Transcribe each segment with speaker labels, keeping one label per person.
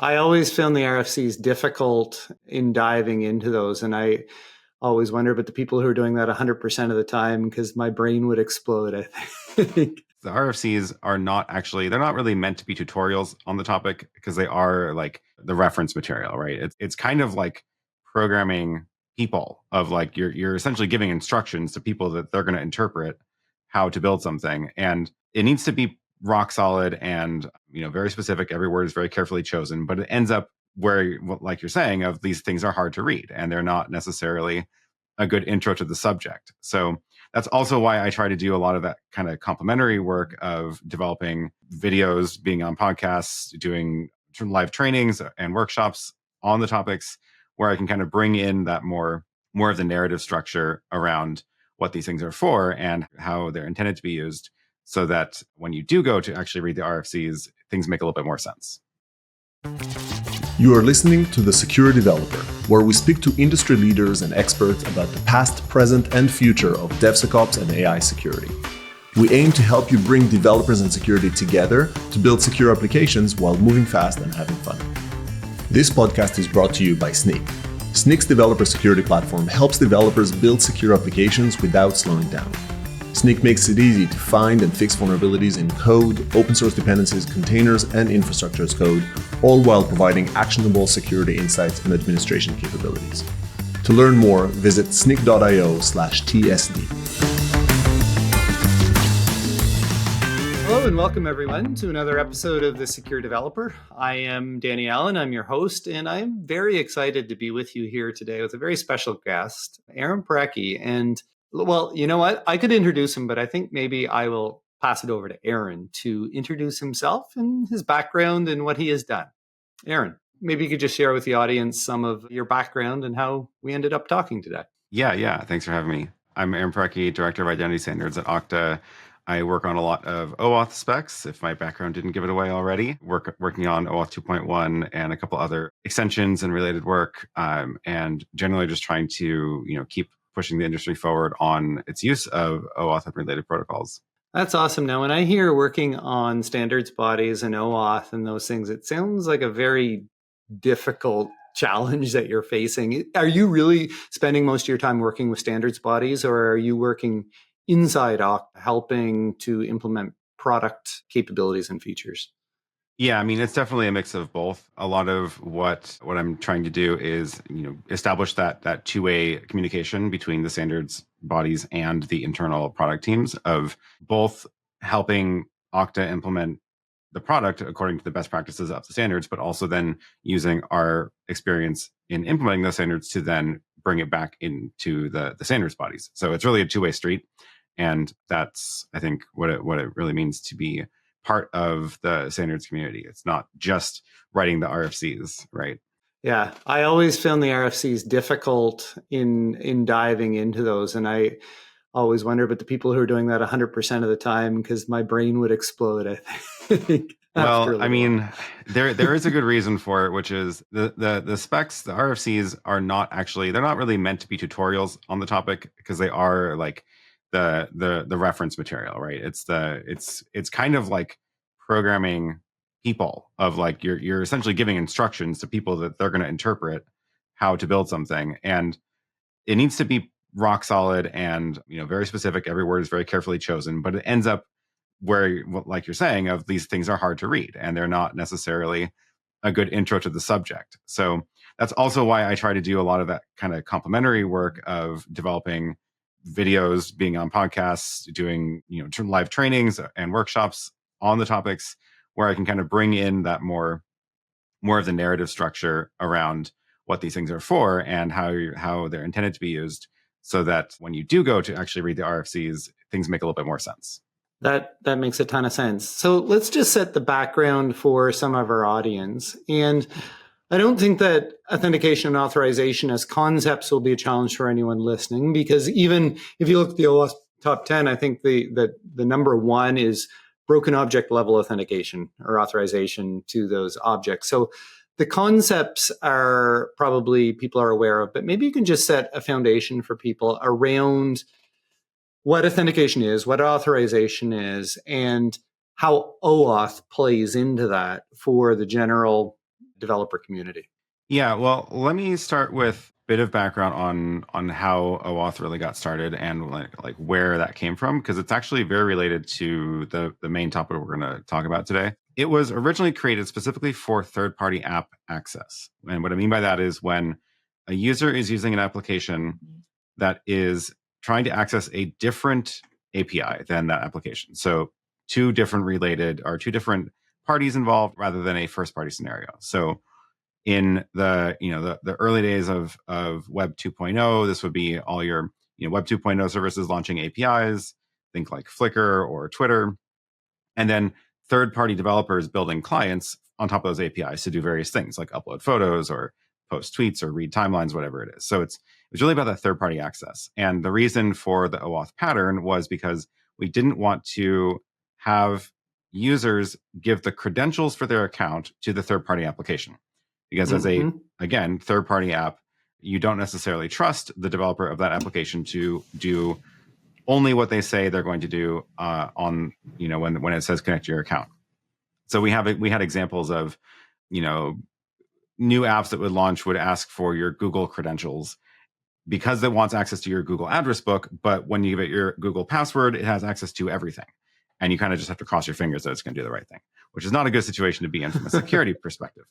Speaker 1: I always found the RFCs difficult in diving into those. And I always wonder about the people who are doing that 100% of the time because my brain would explode, I think.
Speaker 2: The RFCs are not actually, they're not really meant to be tutorials on the topic because they are like the reference material, right? It's kind of like programming people of like you're essentially giving instructions to people that they're going to interpret how to build something. And it needs to be rock solid and, very specific. Every word is very carefully chosen, but it ends up where, like you're saying, of these things are hard to read and they're not necessarily a good intro to the subject. So that's also why I try to do a lot of that kind of complementary work of developing videos, being on podcasts, doing live trainings and workshops on the topics where I can kind of bring in that more of the narrative structure around what these things are for and how they're intended to be used so that when you do go to actually read the RFCs, things make a little bit more sense.
Speaker 3: You are listening to The Secure Developer, where we speak to industry leaders and experts about the past, present, and future of DevSecOps and AI security. We aim to help you bring developers and security together to build secure applications while moving fast and having fun. This podcast is brought to you by Snyk. Snyk's developer security platform helps developers build secure applications without slowing down. Snyk makes it easy to find and fix vulnerabilities in code, open source dependencies, containers, and infrastructure as code, all while providing actionable security insights and administration capabilities. To learn more, visit snyk.io/TSD.
Speaker 1: Hello and welcome everyone to another episode of The Secure Developer. I am Danny Allen, I'm your host, and I'm very excited to be with you here today with a very special guest, Aaron Parecki. And well, you know what? I could introduce him, but I think maybe I will pass it over to Aaron to introduce himself and his background and what he has done. Aaron, maybe you could just share with the audience some of your background and how we ended up talking today.
Speaker 2: Yeah. Thanks for having me. I'm Aaron Parecki, Director of Identity Standards at Okta. I work on a lot of OAuth specs, if my background didn't give it away already. Working on OAuth 2.1 and a couple other extensions and related work, and generally just trying to keep pushing the industry forward on its use of OAuth and related protocols.
Speaker 1: That's awesome. Now, when I hear working on standards bodies and OAuth and those things, it sounds like a very difficult challenge that you're facing. Are you really spending most of your time working with standards bodies, or are you working inside Okta helping to implement product capabilities and features?
Speaker 2: Yeah, I mean, it's definitely a mix of both. A lot of what I'm trying to do is, establish that two-way communication between the standards bodies and the internal product teams of both helping Okta implement the product according to the best practices of the standards, but also then using our experience in implementing those standards to then bring it back into the standards bodies. So it's really a two-way street. And that's, I think, what it really means to be part of the standards community. It's not just writing the RFCs, right?
Speaker 1: Yeah, I always found the RFCs difficult in diving into those. And I always wonder about the people who are doing that 100% of the time because my brain would explode, I think.
Speaker 2: Well, I mean, there is a good reason for it, which is the specs, the RFCs are not actually, they're not really meant to be tutorials on the topic because they are like the reference material, right? It's kind of like programming people of like you're essentially giving instructions to people that they're going to interpret how to build something, and it needs to be rock solid and very specific. Every word is very carefully chosen, but it ends up where, like you're saying, of these things are hard to read and they're not necessarily a good intro to the subject. So that's also why I try to do a lot of that kind of complementary work of developing videos, being on podcasts, doing live trainings and workshops on the topics where I can kind of bring in that more of the narrative structure around what these things are for and how they're intended to be used so that when you do go to actually read the RFCs, things make a little bit more sense.
Speaker 1: That makes a ton of sense. So let's just set the background for some of our audience. And I don't think that authentication and authorization as concepts will be a challenge for anyone listening, because even if you look at the OAuth top 10, I think the number one is broken object level authentication or authorization to those objects. So the concepts are probably people are aware of, but maybe you can just set a foundation for people around what authentication is, what authorization is, and how OAuth plays into that for the general developer community?
Speaker 2: Yeah, well, let me start with a bit of background on how OAuth really got started and like where that came from, because it's actually very related to the main topic we're going to talk about today. It was originally created specifically for third-party app access. And what I mean by that is when a user is using an application that is trying to access a different API than that application. So two different parties involved rather than a first-party scenario. So in the early days of Web 2.0, this would be all your Web 2.0 services launching APIs, think like Flickr or Twitter, and then third-party developers building clients on top of those APIs to do various things like upload photos or post tweets or read timelines, whatever it is. So it's really about that third-party access. And the reason for the OAuth pattern was because we didn't want to have users give the credentials for their account to the third-party application. Because as again, third-party app, you don't necessarily trust the developer of that application to do only what they say they're going to do on when it says connect to your account. So we had examples of new apps that would launch would ask for your Google credentials because it wants access to your Google address book, but when you give it your Google password, it has access to everything. And you kind of just have to cross your fingers that it's going to do the right thing, which is not a good situation to be in from a security perspective.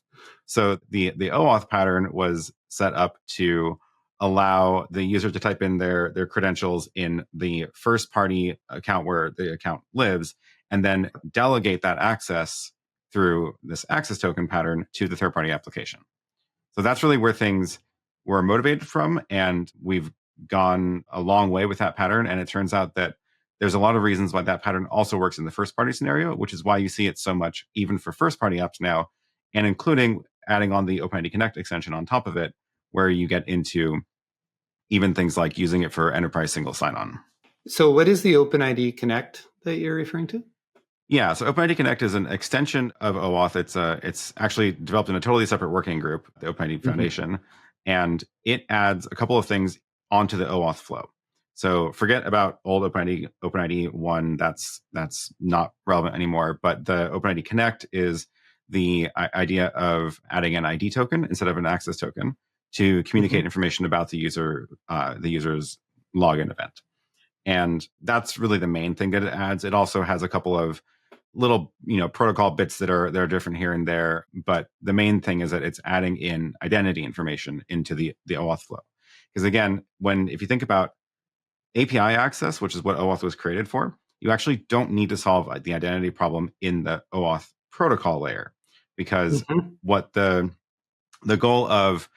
Speaker 2: So the OAuth pattern was set up to allow the user to type in their credentials in the first party account where the account lives, and then delegate that access through this access token pattern to the third party application. So that's really where things were motivated from. And we've gone a long way with that pattern. And it turns out that there's a lot of reasons why that pattern also works in the first party scenario, which is why you see it so much even for first party apps now, and including adding on the OpenID Connect extension on top of it, where you get into even things like using it for enterprise single sign-on.
Speaker 1: So what is the OpenID Connect that you're referring to?
Speaker 2: Yeah, so OpenID Connect is an extension of OAuth. It's actually developed in a totally separate working group, the OpenID Foundation, and it adds a couple of things onto the OAuth flow. So forget about old OpenID 1, that's not relevant anymore, but the OpenID Connect is the idea of adding an ID token instead of an access token to communicate information about the user's login event. And that's really the main thing that it adds. It also has a couple of little protocol bits that are different here and there, but the main thing is that it's adding in identity information into the OAuth flow. Because again, if you think about API access, which is what OAuth was created for, you actually don't need to solve the identity problem in the OAuth protocol layer, because what the goal of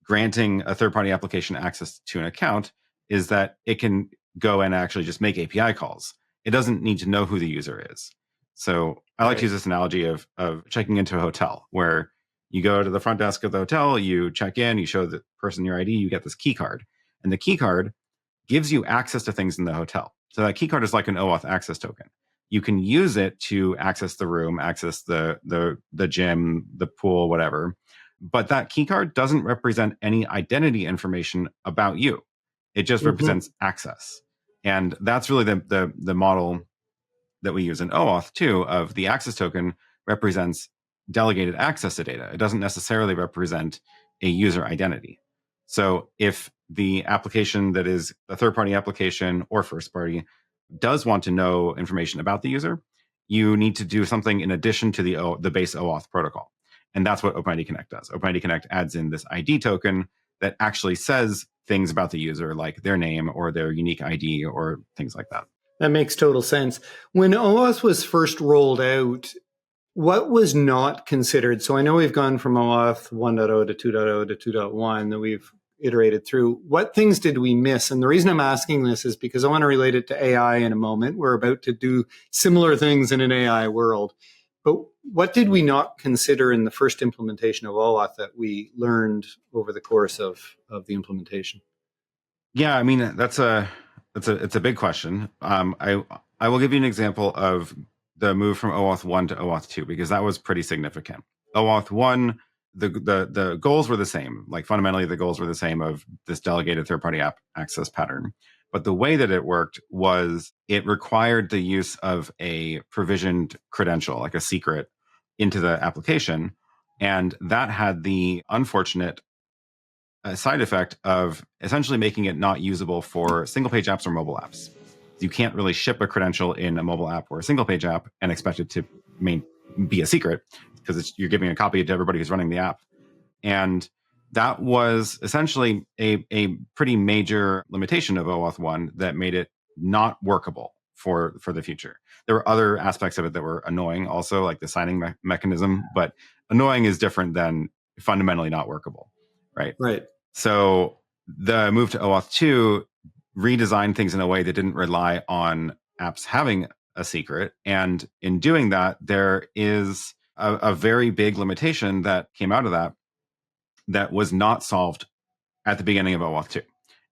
Speaker 2: granting a third-party application access to an account is that it can go and actually just make API calls. It doesn't need to know who the user is. So I like to use this analogy of checking into a hotel, where you go to the front desk of the hotel, you check in, you show the person your ID, you get this key card. And the key card gives you access to things in the hotel. So that key card is like an OAuth access token. You can use it to access the room, access the gym, the pool, whatever. But that key card doesn't represent any identity information about you. It just represents access. And that's really the model that we use in OAuth too, of the access token represents delegated access to data. It doesn't necessarily represent a user identity. So if the application that is a third-party application or first-party does want to know information about the user, you need to do something in addition to the base OAuth protocol. And that's what OpenID Connect does. OpenID Connect adds in this ID token that actually says things about the user, like their name or their unique ID or things like that.
Speaker 1: That makes total sense. When OAuth was first rolled out, what was not considered? So I know we've gone from OAuth 1.0 to 2.0 to 2.1 that we've iterated through. What things did we miss? And the reason I'm asking this is because I want to relate it to AI in a moment. We're about to do similar things in an AI world. But what did we not consider in the first implementation of OAuth that we learned over the course of the implementation?
Speaker 2: Yeah, I mean, it's a big question. I will give you an example of the move from OAuth 1 to OAuth 2, because that was pretty significant. OAuth 1, the goals were the same. Like fundamentally, the goals were the same of this delegated third-party app access pattern. But the way that it worked was it required the use of a provisioned credential, like a secret, into the application. And that had the unfortunate side effect of essentially making it not usable for single page apps or mobile apps. You can't really ship a credential in a mobile app or a single page app and expect it to be a secret, because you're giving a copy to everybody who's running the app. And that was essentially a pretty major limitation of OAuth 1 that made it not workable for the future. There were other aspects of it that were annoying also, like the signing mechanism, but annoying is different than fundamentally not workable, right?
Speaker 1: Right.
Speaker 2: So the move to OAuth 2 redesigned things in a way that didn't rely on apps having a secret. And in doing that, there is a very big limitation that came out of that was not solved at the beginning of OAuth 2.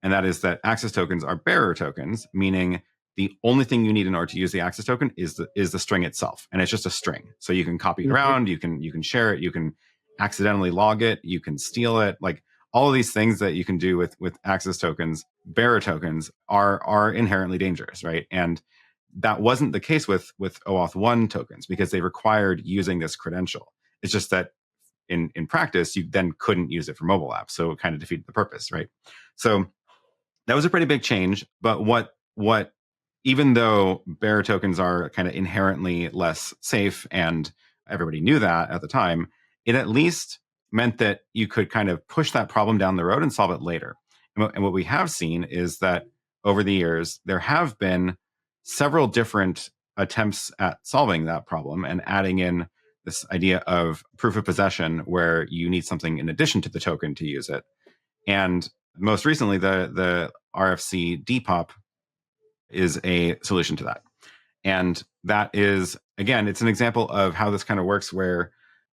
Speaker 2: And that is that access tokens are bearer tokens, meaning the only thing you need in order to use the access token is the string itself. And it's just a string. So you can copy it around, you can share it, you can accidentally log it, you can steal it. Like all of these things that you can do with access tokens, bearer tokens are inherently dangerous, right? And that wasn't the case with OAuth 1 tokens, because they required using this credential. It's just that in practice, you then couldn't use it for mobile apps. So it kind of defeated the purpose, right? So that was a pretty big change. But what even though bearer tokens are kind of inherently less safe, and everybody knew that at the time, it at least meant that you could kind of push that problem down the road and solve it later. And what we have seen is that over the years, there have been several different attempts at solving that problem and adding in this idea of proof of possession, where you need something in addition to the token to use it. And most recently, the RFC Depop is a solution to that. And that is, again, it's an example of how this kind of works, where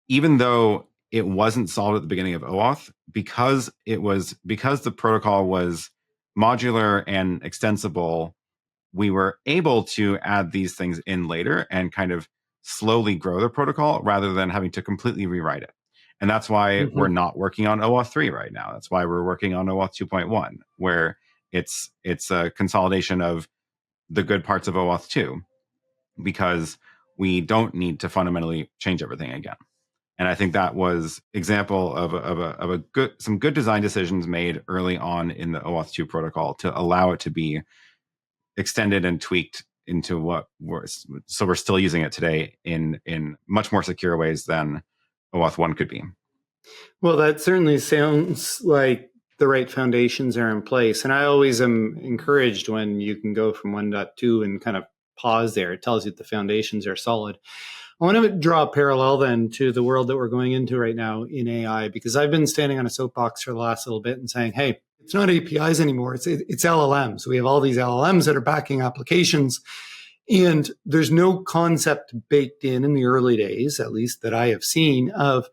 Speaker 2: even though it wasn't solved at the beginning of OAuth, because the protocol was modular and extensible, we were able to add these things in later and kind of slowly grow the protocol rather than having to completely rewrite it. And that's why we're not working on OAuth 3 right now. That's why we're working on OAuth 2.1, where it's a consolidation of the good parts of OAuth 2, because we don't need to fundamentally change everything again. And I think that was example of some good design decisions made early on in the OAuth 2 protocol to allow it to be extended and tweaked into so we're still using it today in much more secure ways than OAuth 1 could be.
Speaker 1: Well, that certainly sounds like the right foundations are in place. And I always am encouraged when you can go from 1.2 and kind of pause there. It tells you that the foundations are solid. I want to draw a parallel then to the world that we're going into right now in AI, because I've been standing on a soapbox for the last little bit and saying, hey, it's not APIs anymore. It's LLMs. We have all these LLMs that are backing applications. And there's no concept baked in the early days, at least that I have seen, of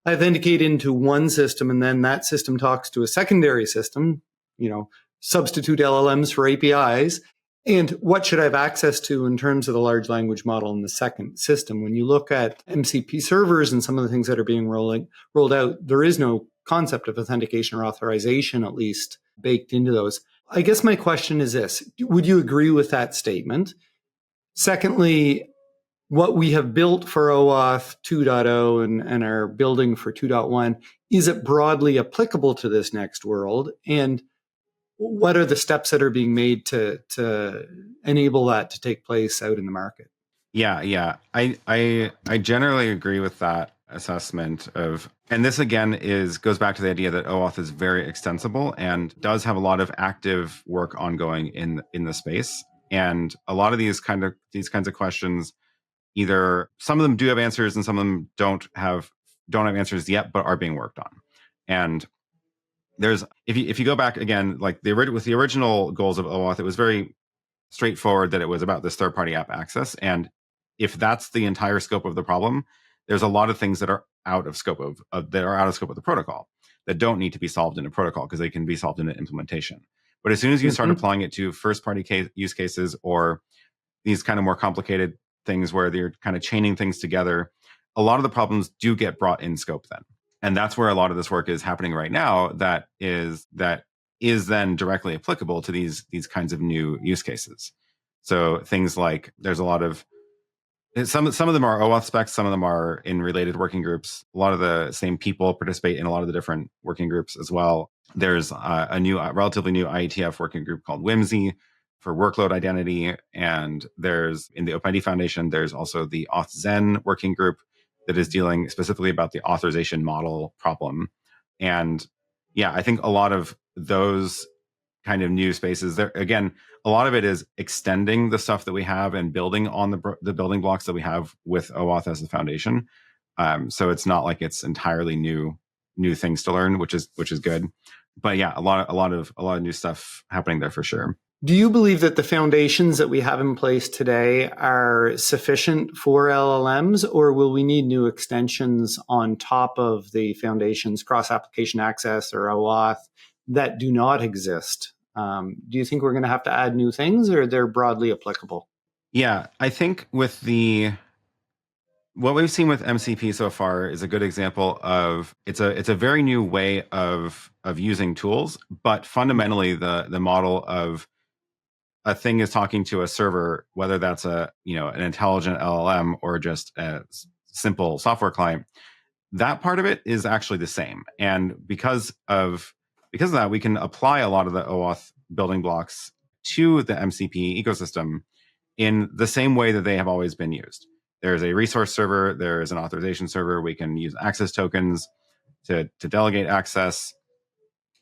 Speaker 1: I authenticate into one system and then that system talks to a secondary system, substitute LLMs for APIs. And what should I have access to in terms of the large language model in the second system? When you look at MCP servers and some of the things that are being rolled out, there is no concept of authentication or authorization, at least, baked into those. I guess my question is this. Would you agree with that statement? Secondly, what we have built for OAuth 2.0 and are building for 2.1, is it broadly applicable to this next world? And what are the steps that are being made to enable that to take place out in the market?
Speaker 2: Yeah. I generally agree with that assessment of, and this again goes back to the idea that OAuth is very extensible and does have a lot of active work ongoing in the space. And a lot of these kinds of questions, either some of them do have answers and some of them don't have answers yet, but are being worked on. And there's, if you go back again, like with the original goals of OAuth, it was very straightforward that it was about this third-party app access. And if that's the entire scope of the problem, there's a lot of things that are out of scope of the protocol that don't need to be solved in a protocol, because they can be solved in an implementation. But as soon as you start applying it to first-party use cases, or these kind of more complicated things where they're kind of chaining things together, a lot of the problems do get brought in scope then. And that's where a lot of this work is happening right now, that is then directly applicable to these kinds of new use cases. So things like, there's a lot of Some of them are OAuth specs. Some of them are in related working groups. A lot of the same people participate in a lot of the different working groups as well. There's relatively new IETF working group called Whimsy for workload identity. And there's, in the OpenID Foundation, there's also the AuthZen working group that is dealing specifically about the authorization model problem. And yeah, I think a lot of those kind of new spaces there, again, a lot of it is extending the stuff that we have and building on the building blocks that we have with OAuth as the foundation. So it's not like it's entirely new things to learn, which is good. But yeah, a lot of new stuff happening there for sure.
Speaker 1: Do you believe that the foundations that we have in place today are sufficient for LLMs, or will we need new extensions on top of the foundations, cross-application access or OAuth, that do not exist? Do you think we're going to have to add new things, or they're broadly applicable?
Speaker 2: Yeah, I think what we've seen with MCP so far is a good example of it's a very new way of using tools, but fundamentally the model of a thing is talking to a server, whether that's an intelligent LLM or just a simple software client, that part of it is actually the same. And because of that, we can apply a lot of the OAuth building blocks to the MCP ecosystem in the same way that they have always been used. There's a resource server, there is an authorization server. We can use access tokens to delegate access.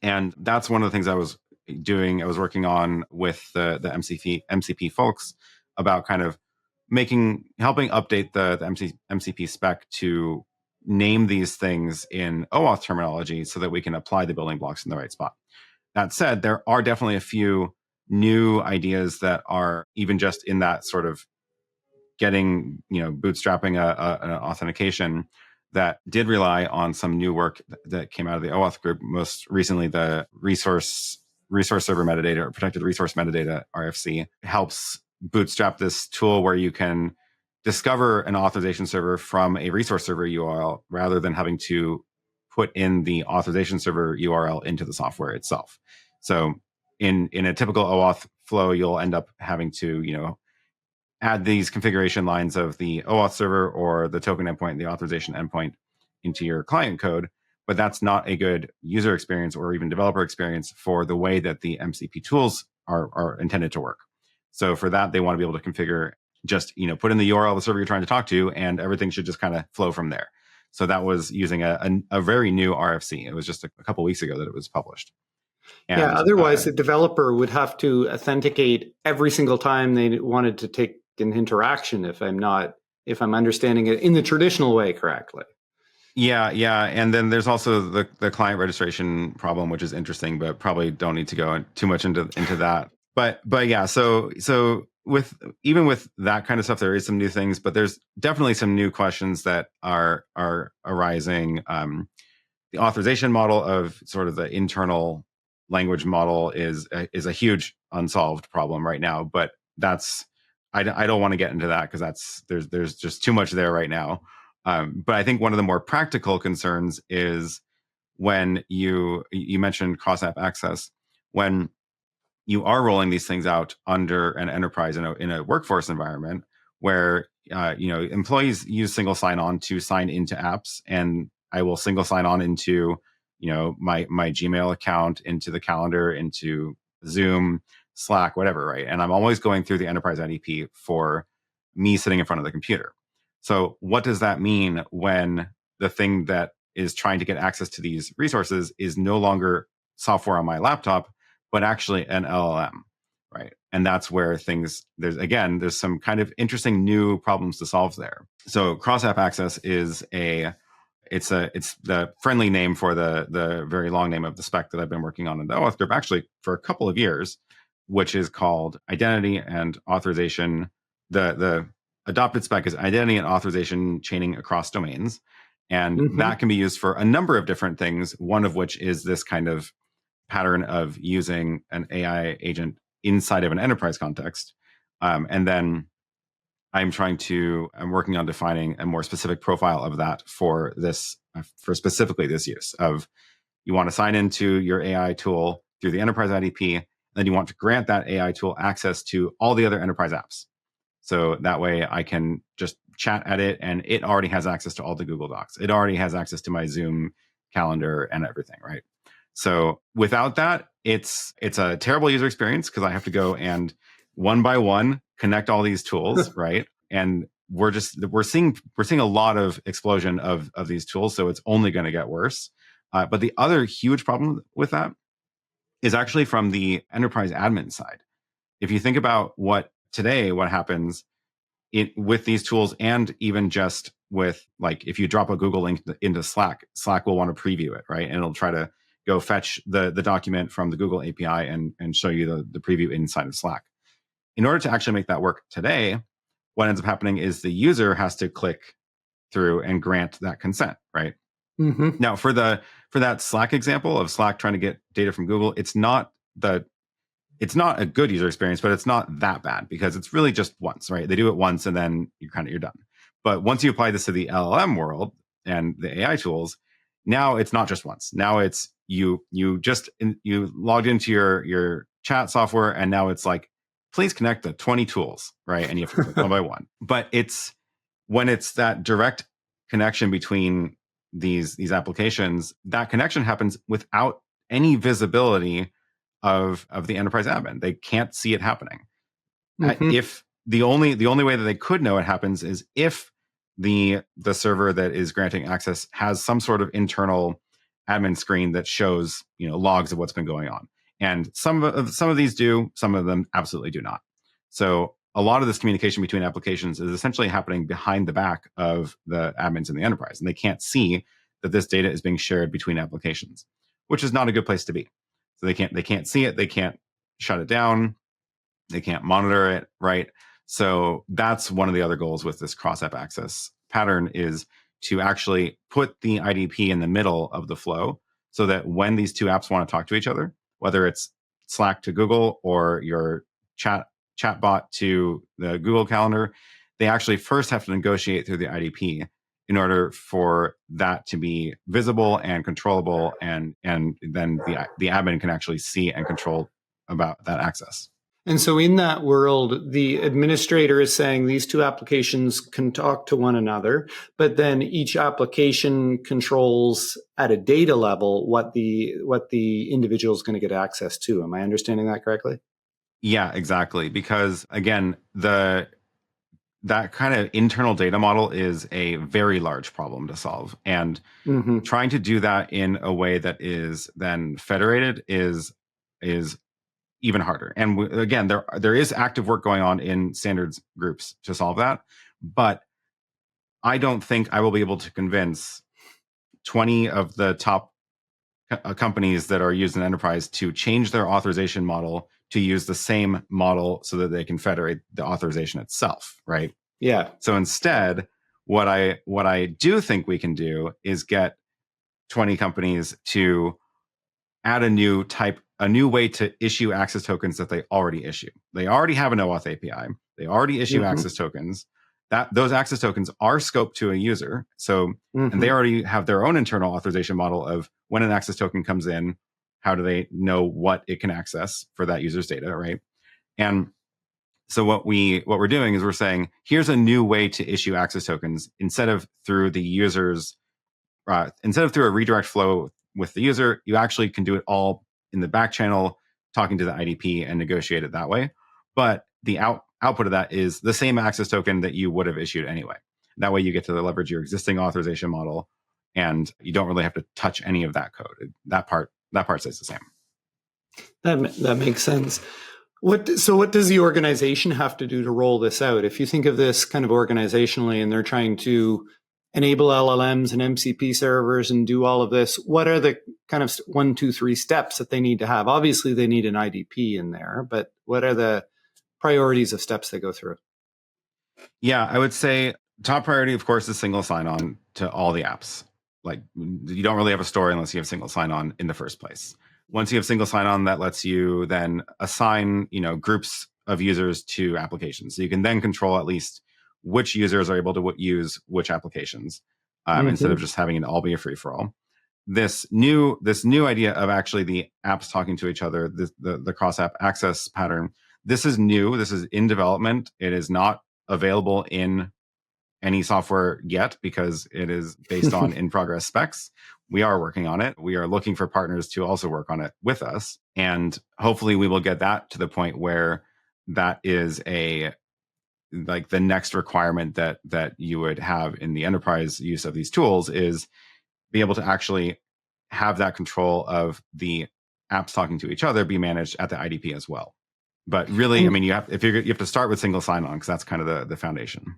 Speaker 2: And that's one of the things I was working on with the MCP folks about kind of helping update the MCP spec to name these things in OAuth terminology so that we can apply the building blocks in the right spot. That said, there are definitely a few new ideas that are even just in that sort of bootstrapping an authentication that did rely on some new work that came out of the OAuth group. Most recently, the resource server metadata or protected resource metadata RFC helps bootstrap this tool where you can discover an authorization server from a resource server URL rather than having to put in the authorization server URL into the software itself. So in a typical OAuth flow, you'll end up having to, add these configuration lines of the OAuth server or the token endpoint and the authorization endpoint into your client code. But that's not a good user experience or even developer experience for the way that the MCP tools are intended to work. So for that, they want to be able to configure just, put in the URL of the server you're trying to talk to, and everything should just kind of flow from there. So that was using a very new RFC. It was just a couple weeks ago that it was published. And,
Speaker 1: otherwise the developer would have to authenticate every single time they wanted to take an interaction, if I'm understanding it in the traditional way correctly.
Speaker 2: Yeah. And then there's also the client registration problem, which is interesting, but probably don't need to go too much into that. But yeah, so with that kind of stuff, there is some new things, but there's definitely some new questions that are arising. The authorization model of sort of the internal language model is a huge unsolved problem right now, but I don't want to get into that because there's just too much there right now. But I think one of the more practical concerns is when you mentioned cross-app access, when you are rolling these things out under an enterprise in a workforce environment where employees use single sign-on to sign into apps, and I will single sign on into my Gmail account, into the calendar, into Zoom, Slack, whatever, right? And I'm always going through the enterprise IDP for me sitting in front of the computer. So what does that mean when the thing that is trying to get access to these resources is no longer software on my laptop, but actually an LLM, right? And that's where there's some kind of interesting new problems to solve there. So cross-app access is it's the friendly name for the very long name of the spec that I've been working on in the OAuth group actually for a couple of years, which is called identity and authorization. The adopted spec is identity and authorization chaining across domains. And that can be used for a number of different things, one of which is this kind of pattern of using an AI agent inside of an enterprise context. And then I'm working on defining a more specific profile of that for specifically this use of, you want to sign into your AI tool through the enterprise IDP, and then you want to grant that AI tool access to all the other enterprise apps. So that way I can just chat at it, and it already has access to all the Google Docs. It already has access to my Zoom calendar and everything, right? So without that, it's a terrible user experience because I have to go and one by one connect all these tools, right? And we're seeing a lot of explosion of these tools, so it's only going to get worse. But the other huge problem with that is actually from the enterprise admin side. If you think about what happens with these tools, and even just with, like, if you drop a Google link into Slack will want to preview it, right? And it'll try to go fetch the document from the Google API and show you the preview inside of Slack. In order to actually make that work today, what ends up happening is the user has to click through and grant that consent, right?
Speaker 1: Mm-hmm.
Speaker 2: Now, for that Slack example of Slack trying to get data from Google, it's not a good user experience, but it's not that bad because it's really just once, right? They do it once and then you're done. But once you apply this to the LLM world and the AI tools, now it's not just once. Now it's you logged into your chat software, and now it's like, please connect the 20 tools, right? And you have to click one by one. But when it's that direct connection between these applications, that connection happens without any visibility of the enterprise admin. They can't see it happening.
Speaker 1: Mm-hmm.
Speaker 2: If the only way that they could know it happens is if the server that is granting access has some sort of internal admin screen that shows logs of what's been going on. And some of these do, some of them absolutely do not. So a lot of this communication between applications is essentially happening behind the back of the admins in the enterprise, and they can't see that this data is being shared between applications, which is not a good place to be. So they can't see it, they can't shut it down, they can't monitor it, right? So that's one of the other goals with this cross-app access pattern, is to actually put the IDP in the middle of the flow so that when these two apps want to talk to each other, whether it's Slack to Google or your chatbot to the Google Calendar, they actually first have to negotiate through the IDP in order for that to be visible and controllable, and then the admin can actually see and control about that access.
Speaker 1: And so in that world, the administrator is saying these two applications can talk to one another, but then each application controls at a data level what the individual is going to get access to. Am I understanding that correctly?
Speaker 2: Yeah, exactly. Because again, that kind of internal data model is a very large problem to solve. And trying to do that in a way that is then federated is even harder. And again, there is active work going on in standards groups to solve that. But I don't think I will be able to convince 20 of the top companies that are used in enterprise to change their authorization model to use the same model so that they can federate the authorization itself, right?
Speaker 1: Yeah.
Speaker 2: So instead, what I do think we can do is get 20 companies to add a new way to issue access tokens that they already issue. They already have an OAuth API. They already issue access tokens. Those access tokens are scoped to a user. So, and they already have their own internal authorization model of when an access token comes in, how do they know what it can access for that user's data, right? And so what we're doing is we're saying, here's a new way to issue access tokens instead of through the user's, instead of through a redirect flow with the user, you actually can do it all in the back channel, talking to the IDP and negotiate it that way. But the output of that is the same access token that you would have issued anyway. That way you get to leverage your existing authorization model, and you don't really have to touch any of that code. That part stays the same.
Speaker 1: That makes sense. What does the organization have to do to roll this out? If you think of this kind of organizationally, and they're trying to enable LLMs and MCP servers and do all of this, what are the kind of 1, 2, 3 steps that they need to have? Obviously, they need an IDP in there, but what are the priorities of steps they go through?
Speaker 2: Yeah, I would say top priority, of course, is single sign-on to all the apps. Like, you don't really have a store unless you have single sign-on in the first place. Once you have single sign-on, that lets you then assign, groups of users to applications. So you can then control at least which users are able to use which applications, instead of just having it all be a free-for-all. This new idea of actually the apps talking to each other, the cross-app access pattern, this is new. This is in development. It is not available in any software yet because it is based on in progress specs. We are working on it. We are looking for partners to also work on it with us. And hopefully we will get that to the point where that is like the next requirement that you would have in the enterprise use of these tools is be able to actually have that control of the apps talking to each other be managed at the IDP as well. But really, I mean, you have to start with single sign-on because that's kind of the foundation.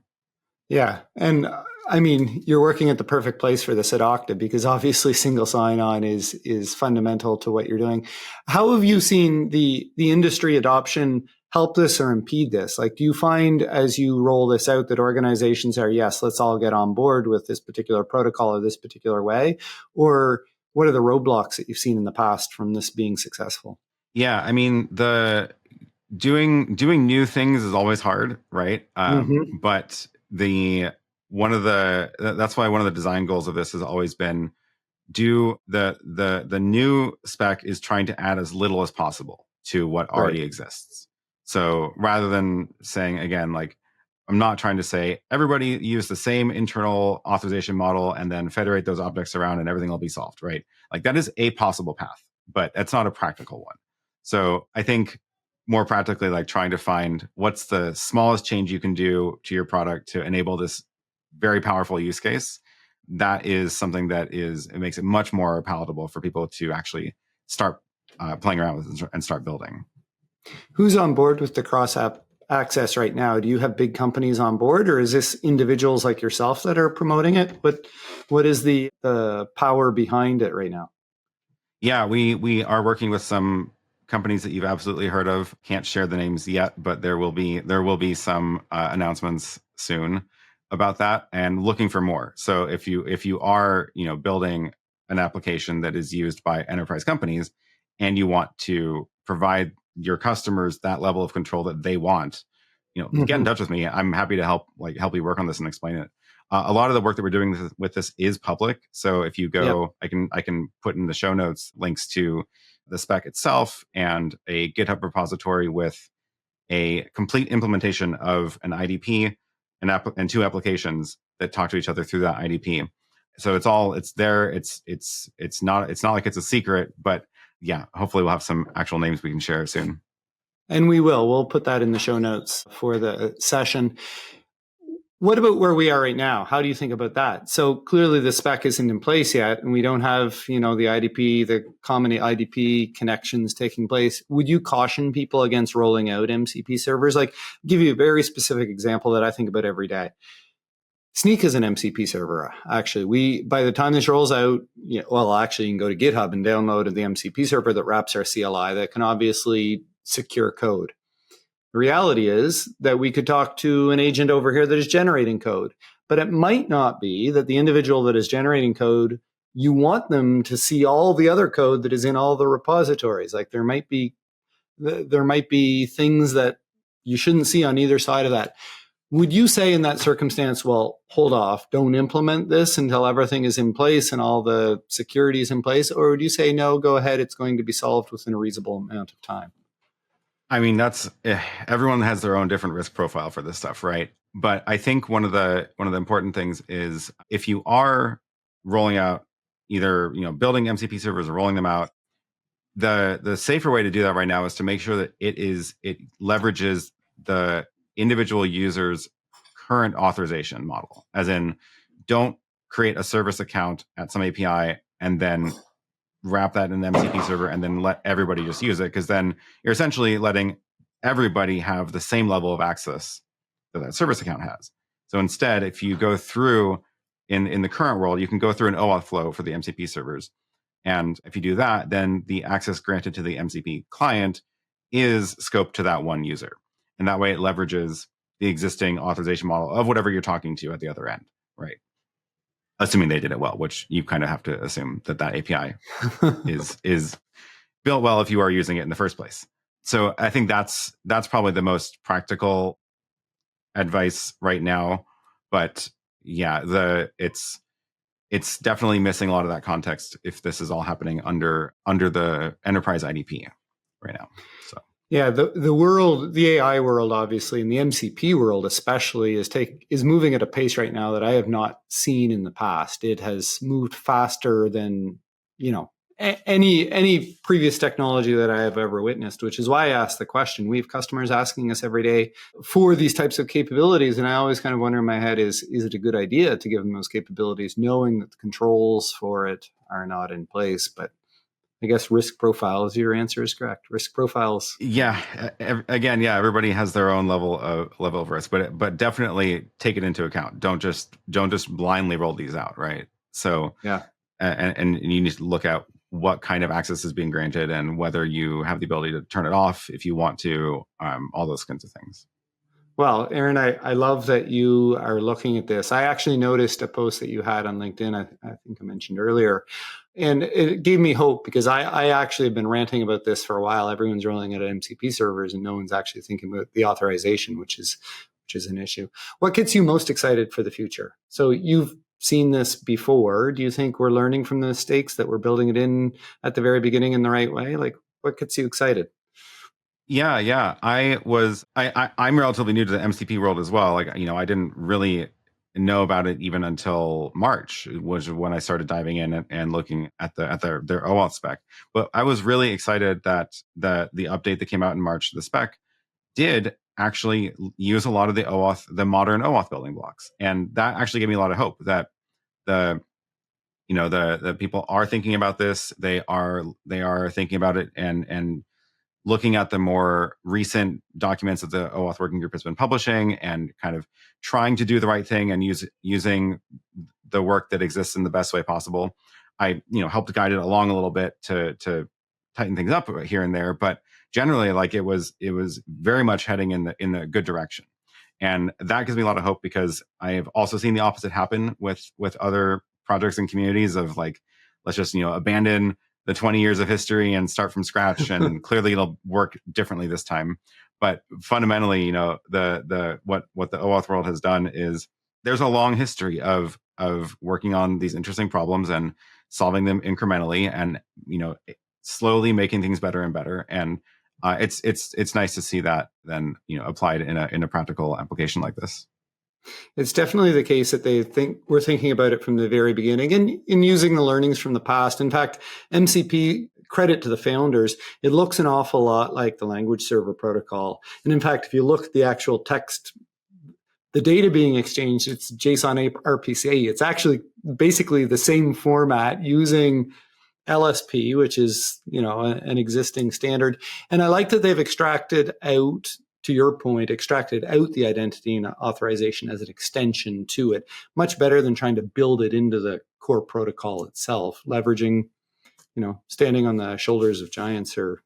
Speaker 1: Yeah. And I mean, you're working at the perfect place for this at Okta because obviously single sign-on is fundamental to what you're doing. How have you seen the industry adoption help this or impede this? Like, do you find as you roll this out that organizations are, yes, let's all get on board with this particular protocol or this particular way? Or what are the roadblocks that you've seen in the past from this being successful?
Speaker 2: Yeah, I mean, the doing new things is always hard, right? But that's why one of the design goals of this has always been do the new spec is trying to add as little as possible to what already exists. So rather than saying again, like I'm not trying to say everybody use the same internal authorization model and then federate those objects around and everything will be solved, right? Like that is a possible path, but that's not a practical one. So I think more practically, like trying to find what's the smallest change you can do to your product to enable this very powerful use case. That is something it makes it much more palatable for people to actually start playing around with and start building.
Speaker 1: Who's on board with the cross-app access right now? Do you have big companies on board, or is this individuals like yourself that are promoting it? What is the power behind it right now?
Speaker 2: Yeah, we are working with some companies that you've absolutely heard of. Can't share the names yet, but there will be some announcements soon about that, and looking for more. So if you are building an application that is used by enterprise companies, and you want to provide your customers that level of control that they want, get in touch with me. I'm happy to help you work on this and explain it. A lot of the work that we're doing with this is public. So if you go, I can put in the show notes links to the spec itself and a GitHub repository with a complete implementation of an IDP and two applications that talk to each other through that IDP. So it's there. It's not like it's a secret, but yeah, hopefully we'll have some actual names we can share soon.
Speaker 1: And we'll put that in the show notes for the session. What about where we are right now? How do you think about that? So clearly the spec isn't in place yet, and we don't have, the IDP, the common IDP connections taking place. Would you caution people against rolling out MCP servers? Like, give you a very specific example that I think about every day. Snyk is an MCP server. Actually, by the time this rolls out, actually you can go to GitHub and download the MCP server that wraps our CLI that can obviously secure code. The reality is that we could talk to an agent over here that is generating code, but it might not be that the individual that is generating code, you want them to see all the other code that is in all the repositories. Like there might be things that you shouldn't see on either side of that. Would you say in that circumstance, well, hold off, don't implement this until everything is in place and all the security is in place? Or would you say, no, go ahead, it's going to be solved within a reasonable amount of time?
Speaker 2: I mean, everyone has their own different risk profile for this stuff, right? But I think one of the important things is if you are rolling out either building MCP servers or rolling them out, the safer way to do that right now is to make sure that it leverages the individual user's current authorization model. As in, don't create a service account at some API and then wrap that in the MCP server and then let everybody just use it, because then you're essentially letting everybody have the same level of access that service account has. So instead, if you go through in the current world, you can go through an OAuth flow for the MCP servers. And if you do that, then the access granted to the MCP client is scoped to that one user. And that way it leverages the existing authorization model of whatever you're talking to at the other end, right? Assuming they did it well, which you kind of have to assume that API is built well if you are using it in the first place. So I think that's probably the most practical advice right now. But yeah, it's definitely missing a lot of that context if this is all happening under the enterprise IDP right now. So
Speaker 1: Yeah, the world, the AI world, obviously, and the MCP world especially is moving at a pace right now that I have not seen in the past. It has moved faster than, you know, any previous technology that I have ever witnessed, which is why I asked the question. We have customers asking us every day for these types of capabilities, and I always kind of wonder in my head, is it a good idea to give them those capabilities, knowing that the controls for it are not in place? But I guess risk profiles, your answer is correct. Risk profiles.
Speaker 2: Yeah. Again, yeah, everybody has their own level of risk, but definitely take it into account. Don't just blindly roll these out, right? So
Speaker 1: Yeah.
Speaker 2: and you need to look at what kind of access is being granted and whether you have the ability to turn it off if you want to, all those kinds of things.
Speaker 1: Well, Aaron, I love that you are looking at this. I actually noticed a post that you had on LinkedIn, I think I mentioned earlier, and it gave me hope because I actually have been ranting about this for a while. Everyone's rolling out MCP servers and no one's actually thinking about the authorization, which is an issue. What gets you most excited for the future? So you've seen this before. Do you think we're learning from the mistakes, that we're building it in at the very beginning in the right way? Like, what gets you excited?
Speaker 2: Yeah. I'm relatively new to the MCP world as well. Like, I didn't really know about it even until March, was when I started diving in and looking at their OAuth spec. But I was really excited that the update that came out in March, the spec, did actually use a lot of the modern OAuth building blocks. And that actually gave me a lot of hope that the the people are thinking about this. They are thinking about it and looking at the more recent documents that the OAuth working group has been publishing and kind of trying to do the right thing and using the work that exists in the best way possible. I helped guide it along a little bit to tighten things up here and there, but generally, like, it was very much heading in the good direction. And that gives me a lot of hope because I have also seen the opposite happen with other projects and communities of, like, let's just abandon the 20 years of history and start from scratch, and clearly it'll work differently this time. But fundamentally, the what the OAuth world has done is there's a long history of working on these interesting problems and solving them incrementally, and slowly making things better and better. And it's nice to see that then applied in a practical application like this.
Speaker 1: It's definitely the case that we're thinking about it from the very beginning and in using the learnings from the past. In fact, MCP, credit to the founders, it looks an awful lot like the language server protocol. And in fact, if you look at the actual text, the data being exchanged, it's JSON RPC. It's actually basically the same format using LSP, which is, an existing standard. And I like that they've extracted out, to your point, extracted out the identity and authorization as an extension to it, much better than trying to build it into the core protocol itself, leveraging, standing on the shoulders of giants, or,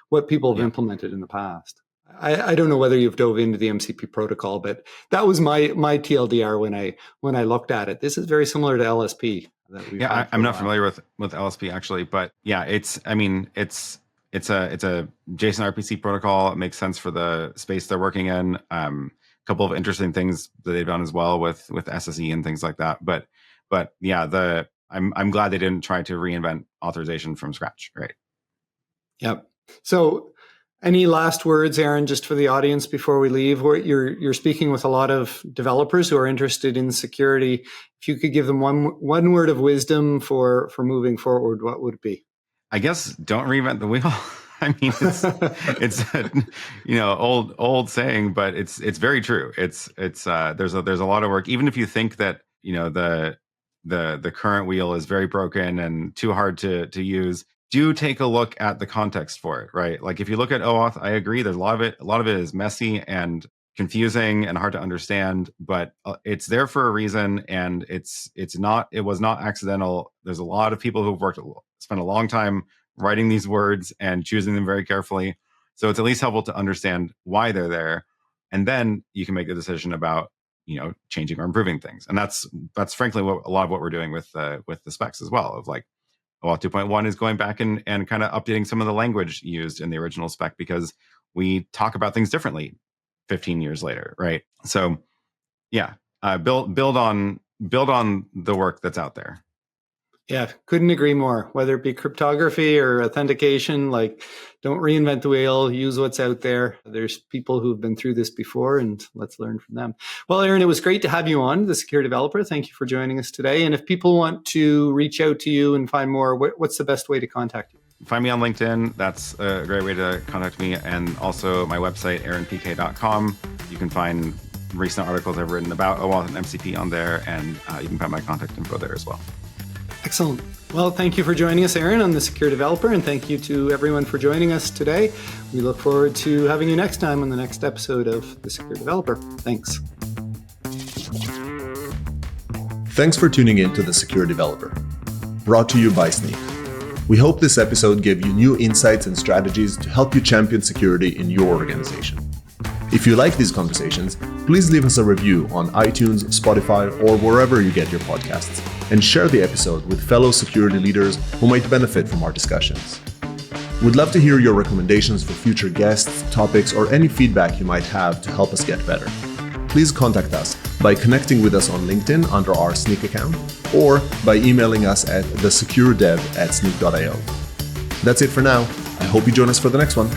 Speaker 1: what people have implemented in the past. I don't know whether you've dove into the MCP protocol, but that was my TLDR when I looked at it. This is very similar to LSP.
Speaker 2: I'm not familiar with LSP actually, but yeah, it's a JSON RPC protocol. It makes sense for the space they're working in. A couple of interesting things that they've done as well with SSE and things like that. But yeah, I'm glad they didn't try to reinvent authorization from scratch. Right.
Speaker 1: Yep. So, any last words, Aaron, just for the audience before we leave? You're speaking with a lot of developers who are interested in security. If you could give them one word of wisdom for moving forward, what would it be?
Speaker 2: I guess don't reinvent the wheel. I mean, it's a, old saying, but it's very true. There's a lot of work. Even if you think that the current wheel is very broken and too hard to use, do take a look at the context for it, right? Like, if you look at OAuth, I agree, there's a lot of it is messy and confusing and hard to understand, but it's there for a reason, and it was not accidental. There's a lot of people who've spent a long time writing these words and choosing them very carefully. So it's at least helpful to understand why they're there, and then you can make the decision about changing or improving things. And that's frankly a lot of what we're doing with the specs as well, of, like, OAuth 2.1 is going back and kind of updating some of the language used in the original spec because we talk about things differently 15 years later, right? So yeah, build on the work that's out there.
Speaker 1: Yeah, couldn't agree more. Whether it be cryptography or authentication, like don't reinvent the wheel, use what's out there. There's people who've been through this before and let's learn from them. Well, Aaron, it was great to have you on, the Secure Developer. Thank you for joining us today. And if people want to reach out to you and find more, what's the best way to contact you?
Speaker 2: Find me on LinkedIn. That's a great way to contact me. And also my website, aaronpk.com. You can find recent articles I've written about OAuth and MCP on there. And you can find my contact info there as well.
Speaker 1: Excellent. Well, thank you for joining us, Aaron, on the Secure Developer, and thank you to everyone for joining us today. We look forward to having you next time on the next episode of the Secure Developer. Thanks.
Speaker 3: Thanks for tuning in to the Secure Developer, brought to you by Snyk. We hope this episode gave you new insights and strategies to help you champion security in your organization. If you like these conversations, please leave us a review on iTunes, Spotify, or wherever you get your podcasts, and share the episode with fellow security leaders who might benefit from our discussions. We'd love to hear your recommendations for future guests, topics, or any feedback you might have to help us get better. Please contact us by connecting with us on LinkedIn under our Snyk account, or by emailing us at thesecuredev@snyk.io. That's it for now. I hope you join us for the next one.